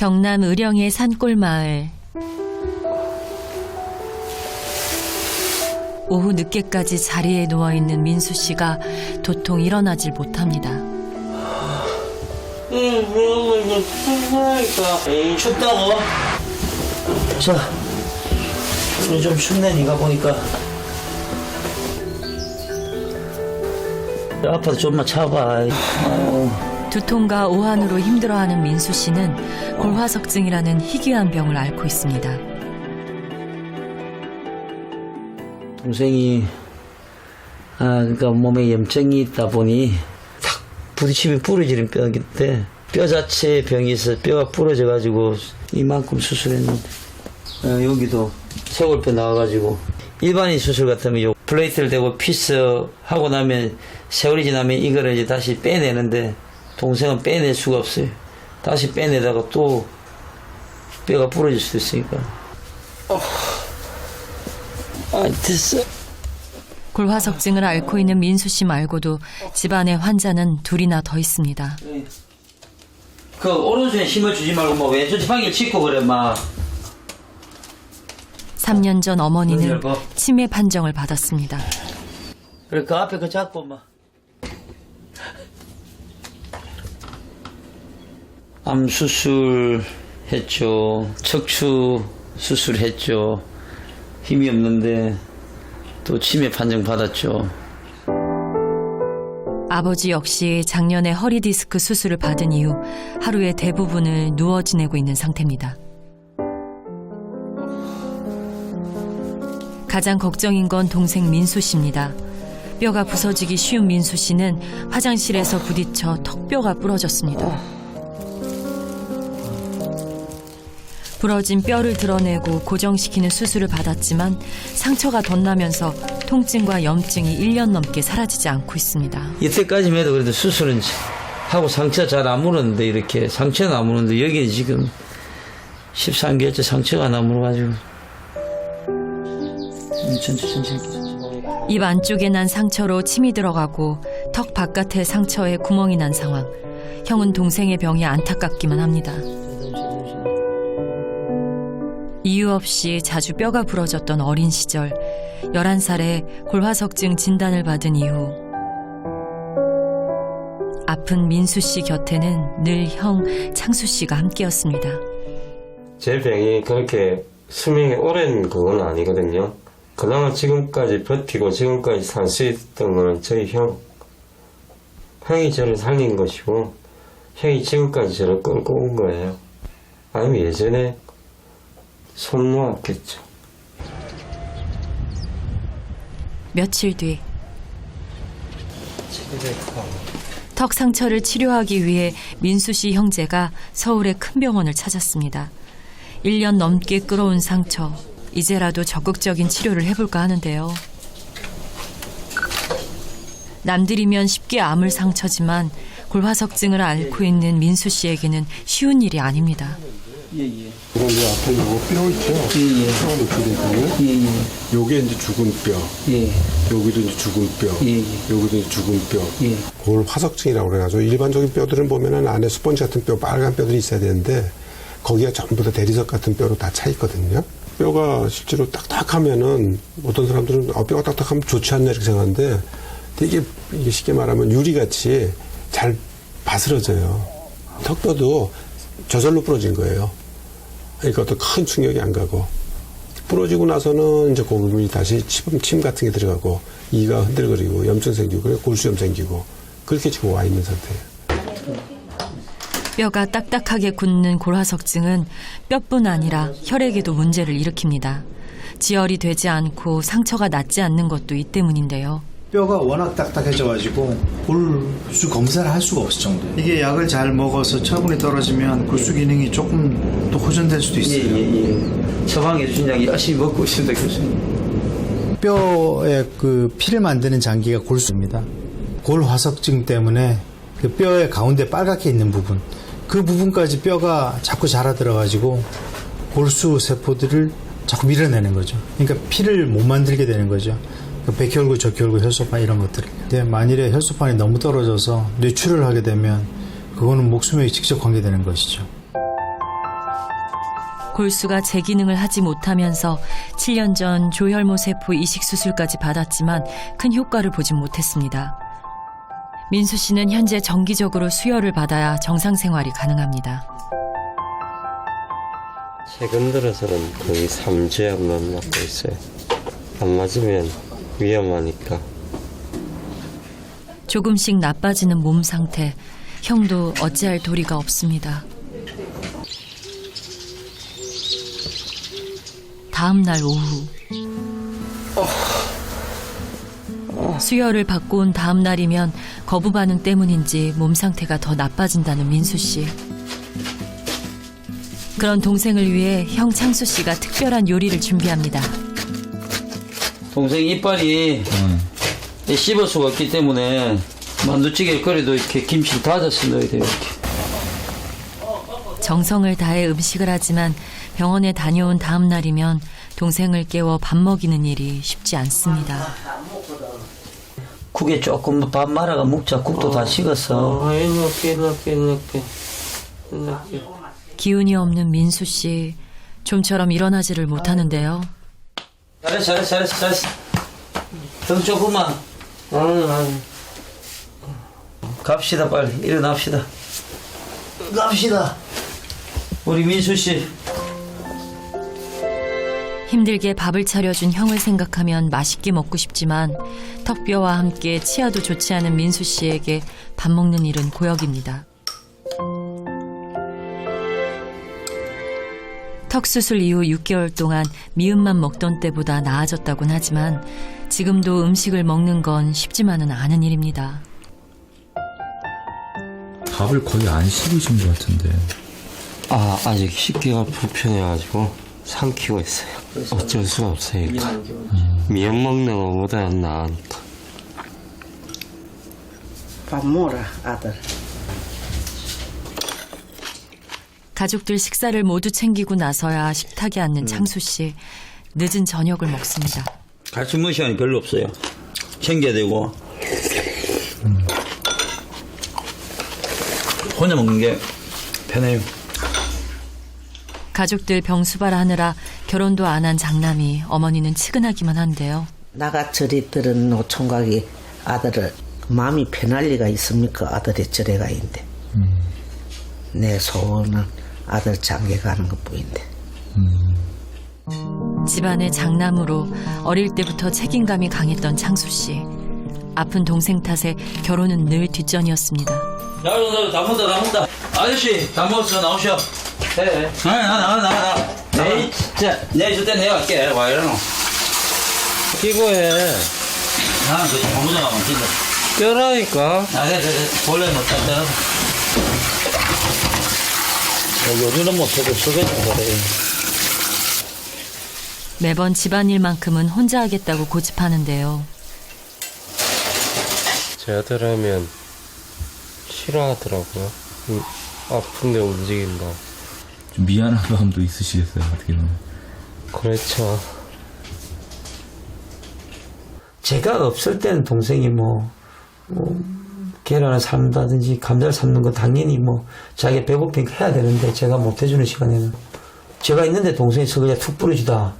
경남 의령의 산골 마을. 오후 늦게까지 자리에 누워있는 민수 씨가 도통 일어나질 못합니다. 춥다고? 자, 오늘 좀 춥네, 니가 보니까. 아파도 좀만 참아봐. 두통과 오한으로 힘들어하는 민수 씨는 골화석증이라는 희귀한 병을 앓고 있습니다. 동생이 그러니까 몸에 염증이 있다 보니 탁 부딪히면 부러지는 뼈인데 뼈 자체에 병이 있어 뼈가 부러져가지고 이만큼 수술했는데 여기도 쇄골뼈 나와가지고 일반인 수술 같으면 요 플레이트를 대고 피스 하고 나면 세월이 지나면 이거를 이제 다시 빼내는데 동생은 빼낼 수가 없어요. 다시 빼내다가 또 뼈가 부러질 수도 있으니까. 됐어. 골화석증을 앓고 있는 민수 씨 말고도 집안에 환자는 둘이나 더 있습니다. 그 오른손에 힘을 주지 말고 뭐 왼손 지팡이를 짚고 그래 막. 3년 전 어머니는 치매 판정을 받았습니다. 그래 그 앞에 그 잡고 막. 암 수술했죠. 척추 수술했죠. 힘이 없는데 또 치매 판정 받았죠. 아버지 역시 작년에 허리 디스크 수술을 받은 이후 하루의 대부분을 누워 지내고 있는 상태입니다. 가장 걱정인 건 동생 민수 씨입니다. 뼈가 부서지기 쉬운 민수 씨는 화장실에서 부딪혀 턱뼈가 부러졌습니다. 부러진 뼈를 드러내고 고정시키는 수술을 받았지만 상처가 덧나면서 통증과 염증이 1년 넘게 사라지지 않고 있습니다. 이때까지만 해도 그래도 수술은 하고 상처 잘 안 무는데 이렇게 상처는 안 무는데 여기 지금 13개월째 상처가 안 물어가지고 천천히 입 안쪽에 난 상처로 침이 들어가고 턱 바깥에 상처에 구멍이 난 상황. 형은 동생의 병이 안타깝기만 합니다. 이유 없이 자주 뼈가 부러졌던 어린 시절 11살에 골화석증 진단을 받은 이후 아픈 민수 씨 곁에는 늘 형 창수 씨가 함께였습니다. 제 병이 그렇게 수명이 오랜 그건 아니거든요. 그나마 지금까지 버티고 지금까지 살 수 있던 건 저희 형이 저를 살린 것이고 형이 지금까지 저를 끌고 온 거예요. 아니면 예전에 손 놓았겠죠. 며칠 뒤 턱 상처를 치료하기 위해 민수 씨 형제가 서울의 큰 병원을 찾았습니다. 1년 넘게 끌어온 상처, 이제라도 적극적인 치료를 해볼까 하는데요. 남들이면 쉽게 아물 상처지만 골화석증을 앓고 있는 민수 씨에게는 쉬운 일이 아닙니다. 그럼 이 앞에 요거 뼈 있죠? 뼈가 노출되거든요. 요게 이제 죽은 뼈. 여기도 이제 죽은 뼈. 여기도 이제 죽은 뼈. 골 화석증이라고 그래가지고 일반적인 뼈들은 보면은 안에 스펀지 같은 뼈, 빨간 뼈들이 있어야 되는데 거기가 전부 다 대리석 같은 뼈로 다 차 있거든요. 뼈가 실제로 딱딱하면은 어떤 사람들은 뼈가 딱딱하면 좋지 않냐 이렇게 생각하는데 되게 이게 쉽게 말하면 유리같이 잘 바스러져요. 턱뼈도 저절로 부러진 거예요. 그러니까 어떤 큰 충격이 안 가고 부러지고 나서는 이제 그 부분이 다시 침 같은 게 들어가고 이가 흔들거리고 염증 생기고 그래 골수염 생기고 그렇게 지금 와 있는 상태예요. 뼈가 딱딱하게 굳는 골화석증은 뼈뿐 아니라 혈액에도 문제를 일으킵니다. 지혈이 되지 않고 상처가 낫지 않는 것도 이 때문인데요. 뼈가 워낙 딱딱해져가지고 골수 검사를 할 수가 없을 정도예요. 이게 약을 잘 먹어서 처분이 떨어지면 골수 기능이 조금 또 호전될 수도 있어요. 처방해 주신 약 열심히 먹고 있습니다, 교수님. 뼈에 그 피를 만드는 장기가 골수입니다. 골화석증 때문에 그 뼈의 가운데 빨갛게 있는 부분, 그 부분까지 뼈가 자꾸 자라들어가지고 골수 세포들을 자꾸 밀어내는 거죠. 그러니까 피를 못 만들게 되는 거죠. 백혈구, 적혈구, 혈소판 이런 것들. 근데 만일에 혈소판이 너무 떨어져서 뇌출혈을 하게 되면 그거는 목숨에 직접 관계되는 것이죠. 골수가 제 기능을 하지 못하면서 7년 전 조혈모 세포 이식 수술까지 받았지만 큰 효과를 보진 못했습니다. 민수 씨는 현재 정기적으로 수혈을 받아야 정상 생활이 가능합니다. 최근 들어서는 거의 3주에 한 번 맞고 있어요. 안 맞으면 위험하니까. 조금씩 나빠지는 몸 상태, 형도 어찌할 도리가 없습니다. 다음 날 오후 수혈을 받고 온 다음 날이면 거부 반응 때문인지 몸 상태가 더 나빠진다는 민수 씨. 그런 동생을 위해 형 창수 씨가 특별한 요리를 준비합니다. 동생 이빨이 씹을 수가 없기 때문에 만두찌개를 끓여도 이렇게 김치를 다져서 넣어야 돼요. 이렇게. 정성을 다해 음식을 하지만 병원에 다녀온 다음 날이면 동생을 깨워 밥 먹이는 일이 쉽지 않습니다. 국에 조금 밥 말아가 먹자. 국도 다 식었어. 이렇게. 기운이 없는 민수 씨, 좀처럼 일어나지를 못하는데요. 잘했어. 더 조금만. 갑시다, 빨리. 일어납시다. 갑시다. 우리 민수 씨. 힘들게 밥을 차려준 형을 생각하면 맛있게 먹고 싶지만 턱뼈와 함께 치아도 좋지 않은 민수 씨에게 밥 먹는 일은 고역입니다. 턱 수술 이후 6개월 동안 미음만 먹던 때보다 나아졌다곤 하지만 지금도 음식을 먹는 건 쉽지만은 않은 일입니다. 밥을 거의 안 씹으신 것 같은데. 아직 씻기가 불편해가지고 삼키고 있어요. 어쩔 수가 없으니까. 미역 먹는 것보다 나으니까. 밥 먹어라, 아들. 가족들 식사를 모두 챙기고 나서야 식탁에 앉는 창수 씨. 늦은 저녁을 먹습니다. 같이 먹을 시간이 별로 없어요. 챙겨야 되고. 혼자 먹는 게 편해요. 가족들 병수발하느라 결혼도 안 한 장남이 어머니는 측은하기만 한데요. 나가 저리 들은 노총각이 아들을 마음이 편할 리가 있습니까? 아들이 저리 가 있는데. 내 소원은 아들 장계 가는 것뿐인데. 집안의 장남으로 어릴 때부터 책임감이 강했던 창수 씨. 아픈 동생 탓에 결혼은 늘 뒷전이었습니다. 다 먹다. 아저씨, 다 먹었어. 나오셔. 네. 나가. 내일, 진짜, 내일 줄 때 내가 갈게. 와, 이러노. 끼고 해. 나는 그 아무나 가면 진짜. 껴라니까. 원래 못할 때는. 요리는 못해도 속에서 그래. 매번 집안일만큼은 혼자 하겠다고 고집하는데요. 제 아들 하면 싫어하더라고요. 아픈데 움직인다. 좀 미안한 마음도 있으시겠어요, 어떻게 보면. 그렇죠. 제가 없을 때는 동생이 계란을 삶는다든지 감자를 삶는 거 당연히 자기가 배고프니까 해야 되는데 제가 못 해주는 시간에는 제가 있는데 동생이 그냥 툭 부러지다.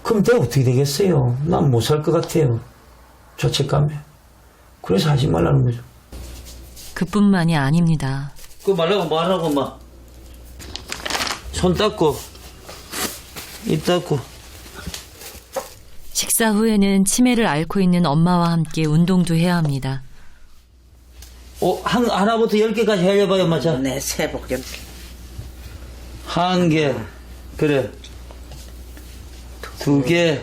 그럼 내가 어떻게 되겠어요? 난 못 살 것 같아요. 죄책감에. 그래서 하지 말라는 거죠. 그뿐만이 아닙니다. 그거 말라고 뭐하라고 막. 손 닦고 입 닦고. 식사 후에는 치매를 앓고 있는 엄마와 함께 운동도 해야 합니다. 하나부터 10개까지 해봐요, 맞아. 내 세복 좀. 1개. 그래. 2개.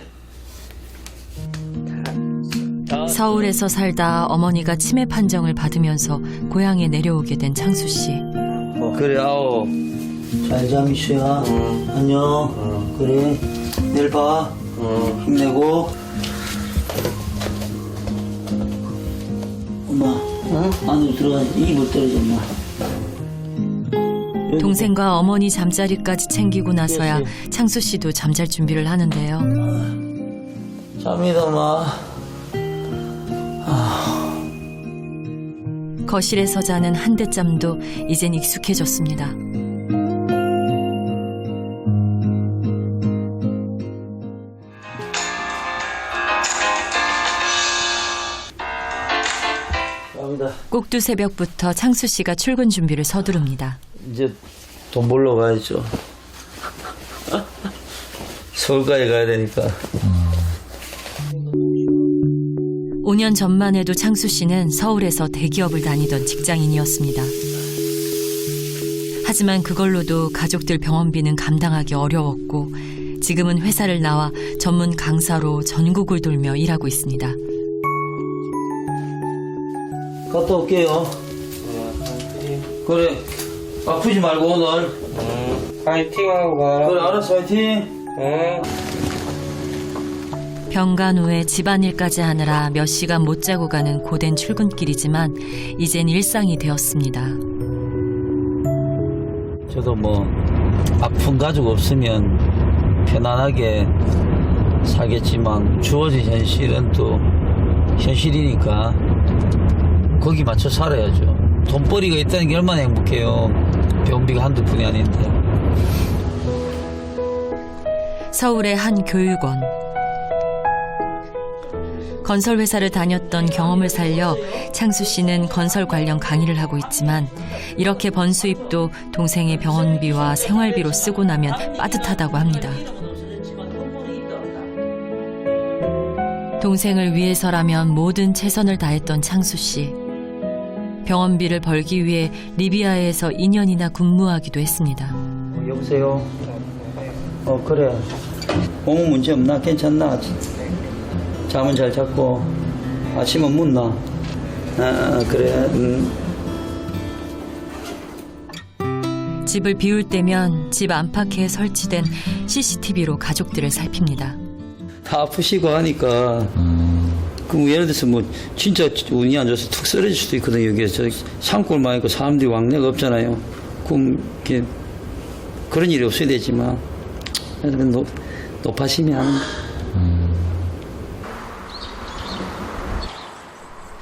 서울에서 살다 어머니가 치매 판정을 받으면서 고향에 내려오게 된 창수 씨. 그래, 9. 잘 자, 미수야. 안녕. 그래. 내일 봐. 힘내고. 엄마. 안으로 들어가. 입을 떨어져, 엄마. 동생과 어머니 잠자리까지 챙기고 나서야 창수 씨도 잠잘 준비를 하는데요. 잠이다, 엄마. 거실에서 자는 한대잠도 이젠 익숙해졌습니다. 꼭두 새벽부터 창수 씨가 출근 준비를 서두릅니다. 이제 돈 벌러 가야죠. 서울까지 가야 되니까. 5년 전만 해도 창수 씨는 서울에서 대기업을 다니던 직장인이었습니다. 하지만 그걸로도 가족들 병원비는 감당하기 어려웠고 지금은 회사를 나와 전문 강사로 전국을 돌며 일하고 있습니다. 갔다 올게요. 그래, 아프지 말고 오늘. 파이팅하고 가. 그래, 알았어, 화이팅. 병간 후에 집안일까지 하느라 몇 시간 못 자고 가는 고된 출근길이지만 이젠 일상이 되었습니다. 저도 뭐 아픈 가족 없으면 편안하게 살겠지만 주어진 현실은 또 현실이니까 거기 맞춰 살아야죠. 돈벌이가 있다는 게 얼마나 행복해요. 병비가 한두 푼이 아닌데. 서울의 한 교육원. 건설회사를 다녔던 경험을 살려 창수 씨는 건설 관련 강의를 하고 있지만 이렇게 번 수입도 동생의 병원비와 생활비로 쓰고 나면 빠듯하다고 합니다. 동생을 위해서라면 모든 최선을 다했던 창수 씨. 병원비를 벌기 위해 리비아에서 2년이나 근무하기도 했습니다. 여보세요? 그래. 몸은 문제 없나? 괜찮나? 잠은 잘 잤고 아침은 묻나? 그래. 집을 비울 때면 집 안팎에 설치된 CCTV로 가족들을 살핍니다. 다 아프시고 하니까 그럼 예를 들어서 뭐 진짜 운이 안 좋아서 툭 쓰러질 수도 있거든요. 여기에 저 산골만 있고 사람들이 왕래가 없잖아요. 그럼 이렇게 그런 일이 없어야 되지만 높아시면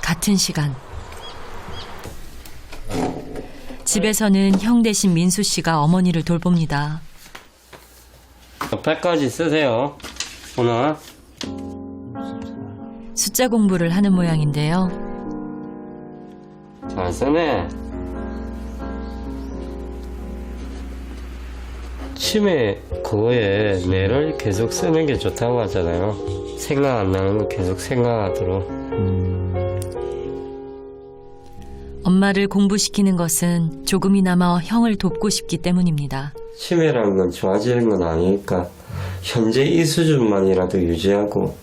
같은 시간 집에서는 형 대신 민수 씨가 어머니를 돌봅니다. 100까지 쓰세요. 오늘. 숫자 공부를 하는 모양인데요. 잘 쓰네. 치매 그거에 뇌를 계속 쓰는 게 좋다고 하잖아요. 생각 안 나는 거 계속 생각하도록. 엄마를 공부시키는 것은 조금이나마 형을 돕고 싶기 때문입니다. 치매라는 건 좋아지는 건 아니니까 현재 이 수준만이라도 유지하고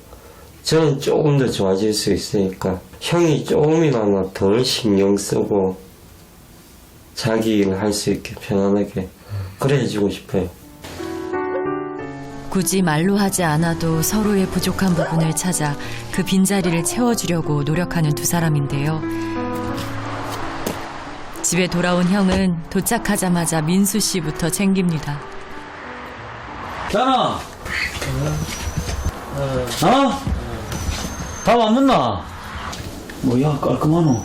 저는 조금 더 좋아질 수 있으니까 형이 조금이나마 덜 신경 쓰고 자기 일을 할 수 있게 편안하게 그래 해주고 싶어요. 굳이 말로 하지 않아도 서로의 부족한 부분을 찾아 그 빈자리를 채워주려고 노력하는 두 사람인데요. 집에 돌아온 형은 도착하자마자 민수 씨부터 챙깁니다. 자나, 밥 안 먹나? 뭐야, 깔끔하노?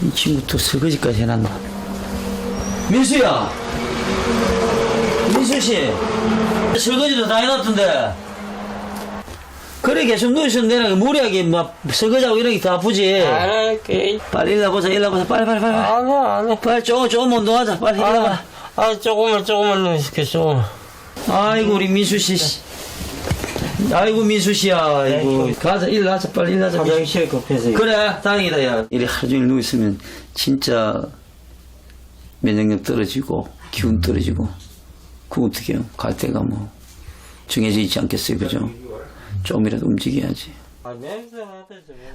이 친구 또 설거지까지 해놨나? 민수야! 민수씨! 설거지도 다 해놨던데. 그래, 계속 누워있으면 되나? 무리하게 막 설거지하고 이런 게 다 아프지? 안 할게. 빨리 일어나보자, 빨리. 안 해. 빨리 조금 운동하자, 빨리 일어나봐. 조금만 이렇게 조금. 아이고, 우리 민수씨. 아이고, 민수씨야. 아이고. 가자, 일어나자, 빨리 일어나자. 화장실 급해서. 그래, 다행이다, 야. 이래 하루 종일 누워있으면 진짜 면역력 떨어지고, 기운 떨어지고. 그럼 어떻게 해요? 갈 데가 뭐, 정해져 있지 않겠어요, 그죠? 조금이라도 움직여야지.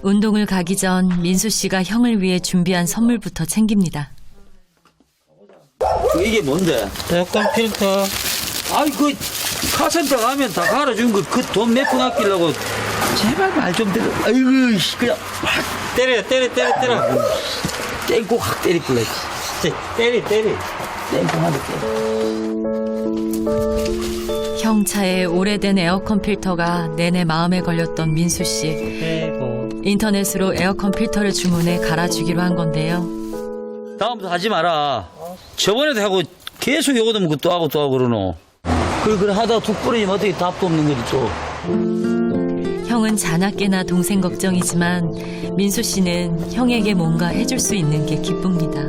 운동을 가기 전 민수 씨가 형을 위해 준비한 선물부터 챙깁니다. 이게 뭔데? 에어컨 필터. 아이, 카센터 가면 다 갈아준 거, 그 돈 몇 푼 아끼려고. 제발 말 좀 들어. 아이고, 그냥 확 때려. 땡고 확 때리길래. 때리. 땡고 하게 때려. 형 차에 오래된 에어컨 필터가 내내 마음에 걸렸던 민수 씨. 인터넷으로 에어컨 필터를 주문해 갈아주기로 한 건데요. 다음부터 하지 마라. 저번에도 하고 계속 요거 되면 또 하고 그러노. 그래 하다가 툭 부러지면 어떻게 답도 없는 거지 또. 형은 자나깨나 동생 걱정이지만 민수 씨는 형에게 뭔가 해줄 수 있는 게 기쁩니다.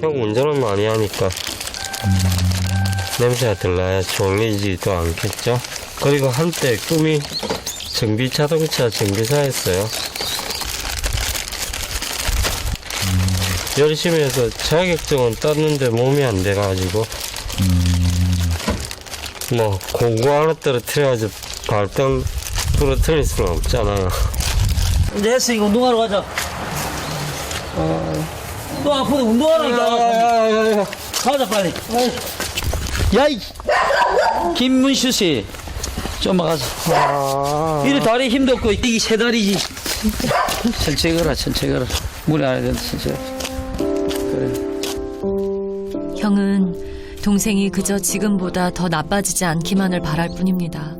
형 운전을 많이 하니까 냄새가 들러야 졸리지도 않겠죠. 그리고 한때 꿈이 자동차 정비사였어요. 열심히 해서 자격증은 땄는데 몸이 안 돼가지고 뭐 공구 하나 떨어뜨려가지고 발등 부러뜨릴 수는 없잖아요. 이제 했으니까 운동하러 가자. 또 아프다 운동하라니까. 가자 빨리. 야이 김문수 씨 좀만 가자. 이리 다리 힘도 없고 이게 세 다리지. 천천히 걸어 천천히 걸어. 무리 안 해야 된다 천천히. 그래. 형은 동생이 그저 지금보다 더 나빠지지 않기만을 바랄 뿐입니다.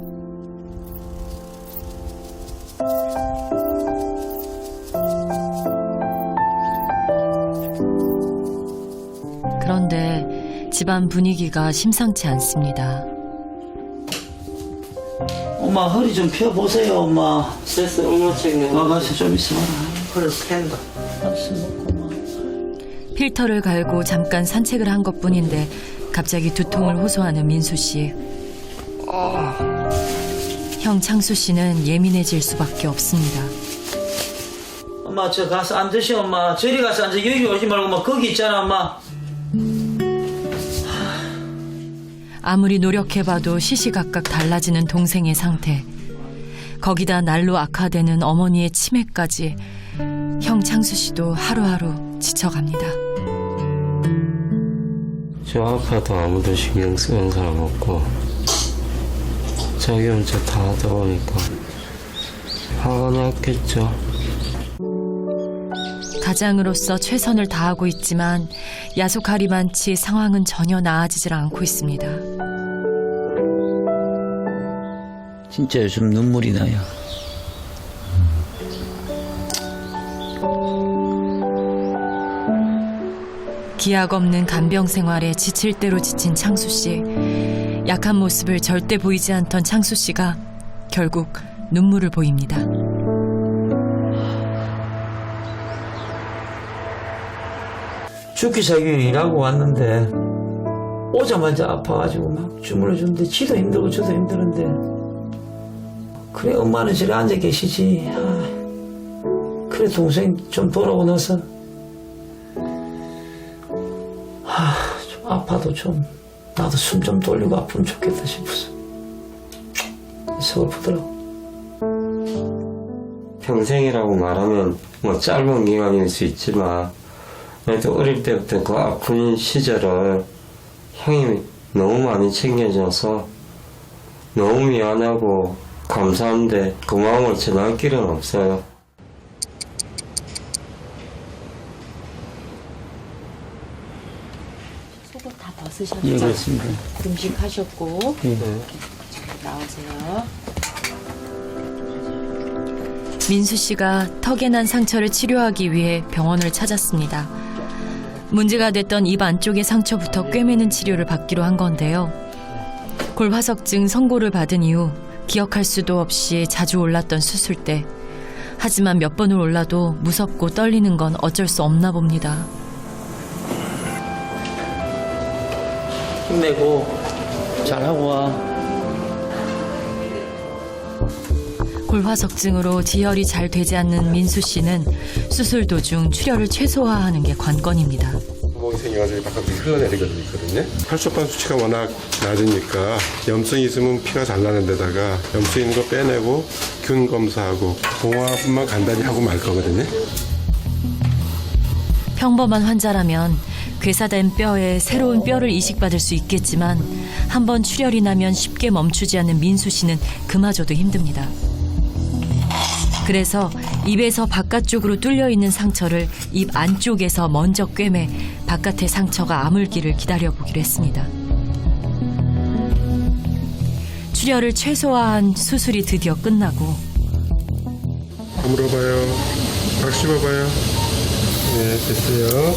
그런데 집안 분위기가 심상치 않습니다. 엄마 허리 좀 펴보세요 엄마. 스트레스 음료책 가서 좀 있어봐. 그래 팬다. 필터를 갈고 잠깐 산책을 한 것뿐인데 갑자기 두통을 호소하는 민수 씨. 형 창수 씨는 예민해질 수밖에 없습니다. 엄마 저 가서 앉으시 엄마. 저리 가서 앉아. 여기 오지 말고 엄마 거기 있잖아 엄마. 아무리 노력해봐도 시시각각 달라지는 동생의 상태. 거기다 날로 악화되는 어머니의 치매까지 형 창수 씨도 하루하루 지쳐갑니다. 저 아파도 아무도 신경 쓰는 사람 없고 자기 혼자 다 하다 보니까 화가 났겠죠. 가장으로서 최선을 다하고 있지만 야속하리만치 상황은 전혀 나아지질 않고 있습니다. 진짜 요즘 눈물이 나요. 기약 없는 간병 생활에 지칠 대로 지친 창수 씨. 약한 모습을 절대 보이지 않던 창수 씨가 결국 눈물을 보입니다. 죽기 살기 일하고 왔는데 오자마자 아파가지고 막 주물러주는데 지도 힘들고 저도 힘드는데 그래 엄마는 저리 앉아 계시지. 그래 동생 좀 돌아오고 나서 좀 아파도 좀 나도 숨 좀 돌리고 아프면 좋겠다 싶어서 서글프더라고. 평생이라고 말하면 뭐 짧은 기간일 수 있지만 그래도 어릴 때부터 그 아픈 시절을 형이 너무 많이 챙겨줘서 너무 미안하고 감사한데 그 마음을 전할 길은 없어요. 속옷 다 벗으셨죠? 예 그렇습니다. 금식하셨고 예. 나오세요. 민수 씨가 턱에 난 상처를 치료하기 위해 병원을 찾았습니다. 문제가 됐던 입 안쪽의 상처부터 꿰매는 치료를 받기로 한 건데요. 골화석증 선고를 받은 이후 기억할 수도 없이 자주 올랐던 수술대. 하지만 몇 번을 올라도 무섭고 떨리는 건 어쩔 수 없나 봅니다. 힘내고 잘하고 와. 골화석증으로 지혈이 잘 되지 않는 민수 씨는 수술 도중 출혈을 최소화하는 게 관건입니다. 구멍이 생겨가지고 바깥으로 흘러내리거든요. 혈소판 수치가 워낙 낮으니까 염증이 있으면 피가 잘 나는 데다가 염증 있는 거 빼내고 균 검사하고 봉화뿐만 간단히 하고 말 거거든요. 평범한 환자라면 괴사된 뼈에 새로운 뼈를 이식받을 수 있겠지만 한번 출혈이 나면 쉽게 멈추지 않는 민수 씨는 그마저도 힘듭니다. 그래서 입에서 바깥쪽으로 뚫려 있는 상처를 입 안쪽에서 먼저 꿰매 바깥의 상처가 아물기를 기다려보기로 했습니다. 출혈을 최소화한 수술이 드디어 끝나고 물어봐요. 박 씹어봐요. 네, 됐어요.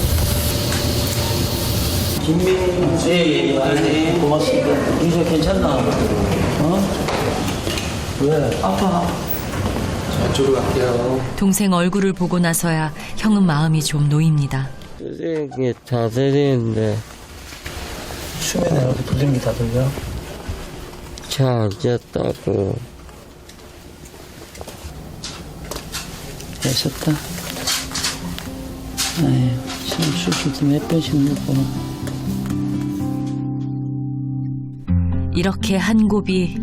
김민수 예, 고맙습니다. 민수 괜찮나? 어? 왜? 아파? 이쪽으로 갈게요. 동생 얼굴을 보고 나서야 형은 마음이 좀 놓입니다. 이게 다 들리는데 수면에 이렇게 돌리는 게 다 들려? 잘 앉았다고. 애썼다. 아유, 참 수술도 몇 번씩 넣고. 이렇게 한 곱이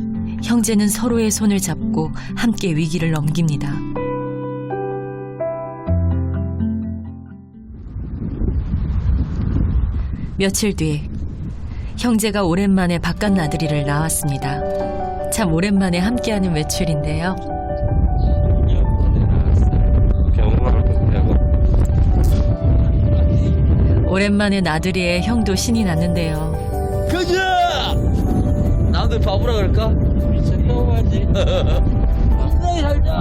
형제는 서로의 손을 잡고 함께 위기를 넘깁니다. 며칠 뒤 형제가 오랜만에 바깥 나들이를 나왔습니다. 참 오랜만에 함께하는 외출인데요. 오랜만에 나들이에 형도 신이 났는데요. 가자! 남들 바보라 그럴까? 미쳤다고 하지.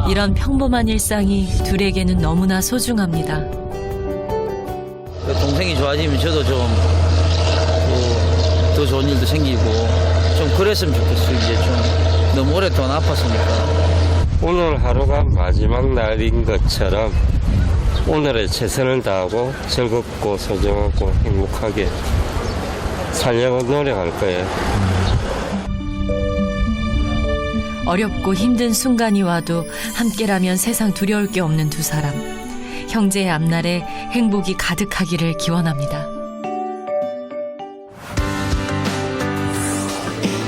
이런 평범한 일상이 둘에게는 너무나 소중합니다. 동생이 좋아지면 저도 좀 더 좋은 일도 생기고 좀 그랬으면 좋겠어요. 이제 좀 너무 오랫동안 아팠으니까. 오늘 하루가 마지막 날인 것처럼 오늘에 최선을 다하고 즐겁고 소중하고 행복하게 살려고 노력할 거예요. 어렵고 힘든 순간이 와도 함께라면 세상 두려울 게 없는 두 사람. 형제의 앞날에 행복이 가득하기를 기원합니다.